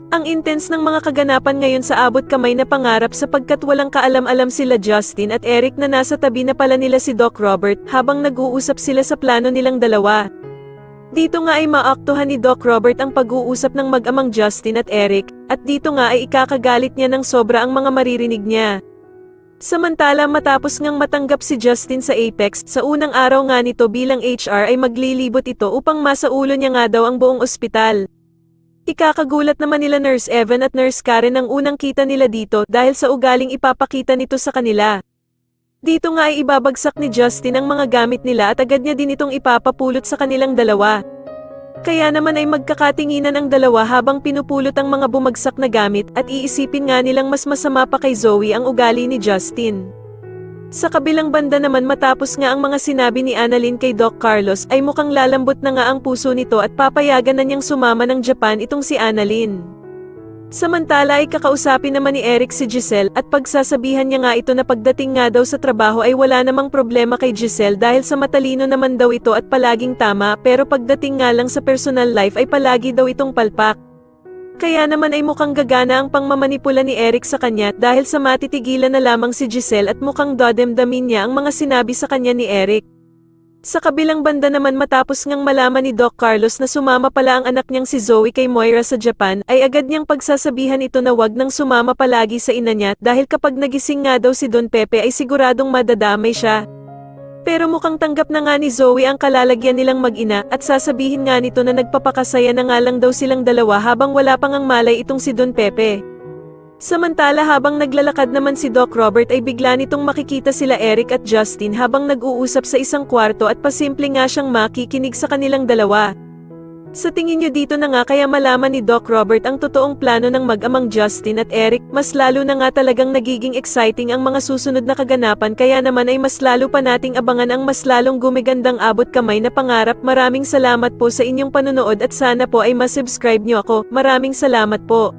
Ang intense ng mga kaganapan ngayon sa abot kamay na pangarap sapagkat walang kaalam-alam sila Justin at Eric na nasa tabi na pala nila si Doc Robert habang nag-uusap sila sa plano nilang dalawa. Dito nga ay maaktuhan ni Doc Robert ang pag-uusap ng mag-amang Justin at Eric, at dito nga ay ikakagalit niya ng sobra ang mga maririnig niya. Samantala matapos ngang matanggap si Justin sa Apex, sa unang araw nga nito bilang HR ay maglilibot ito upang masaulo niya nga daw ang buong ospital. Ikakagulat naman nila Nurse Evan at Nurse Karen ang unang kita nila dito dahil sa ugaling ipapakita nito sa kanila. Dito nga ay ibabagsak ni Justin ang mga gamit nila at agad niya din itong ipapapulot sa kanilang dalawa. Kaya naman ay magkakatinginan ang dalawa habang pinupulot ang mga bumagsak na gamit at iisipin nga nilang mas masama pa kay Zoe ang ugali ni Justin. Sa kabilang banda naman matapos nga ang mga sinabi ni Annalyn kay Doc Carlos ay mukhang lalambot na nga ang puso nito at papayagan na niyang sumama ng Japan itong si Annalyn. Samantala ay kakausapin naman ni Eric si Giselle at pagsasabihan niya nga ito na pagdating nga daw sa trabaho ay wala namang problema kay Giselle dahil sa matalino naman daw ito at palaging tama pero pagdating nga lang sa personal life ay palagi daw itong palpak. Kaya naman ay mukhang gagana ang pangmamanipula ni Eric sa kanya dahil sa matitigilan na lamang si Giselle at mukhang dodemdamin niya ang mga sinabi sa kanya ni Eric. Sa kabilang banda naman matapos ngang malaman ni Doc Carlos na sumama pala ang anak niyang si Zoe kay Moira sa Japan ay agad niyang pagsasabihan ito na wag nang sumama palagi sa ina niya dahil kapag nagising nga daw si Don Pepe ay siguradong madadamay siya. Pero mukhang tanggap na nga ni Zoe ang kalalagyan nilang mag-ina at sasabihin nga nito na nagpapakasaya na nga lang daw silang dalawa habang wala pang ang malay itong si Don Pepe. Samantala habang naglalakad naman si Doc Robert ay bigla nitong makikita sila Eric at Justin habang nag-uusap sa isang kwarto at pasimple nga siyang makikinig sa kanilang dalawa. Sa tingin niyo dito na nga kaya malaman ni Doc Robert ang totoong plano ng mag-amang Justin at Eric, mas lalo na nga talagang nagiging exciting ang mga susunod na kaganapan kaya naman ay mas lalo pa nating abangan ang mas lalong gumigandang abot kamay na pangarap. Maraming salamat po sa inyong panonood at sana po ay masubscribe niyo ako. Maraming salamat po.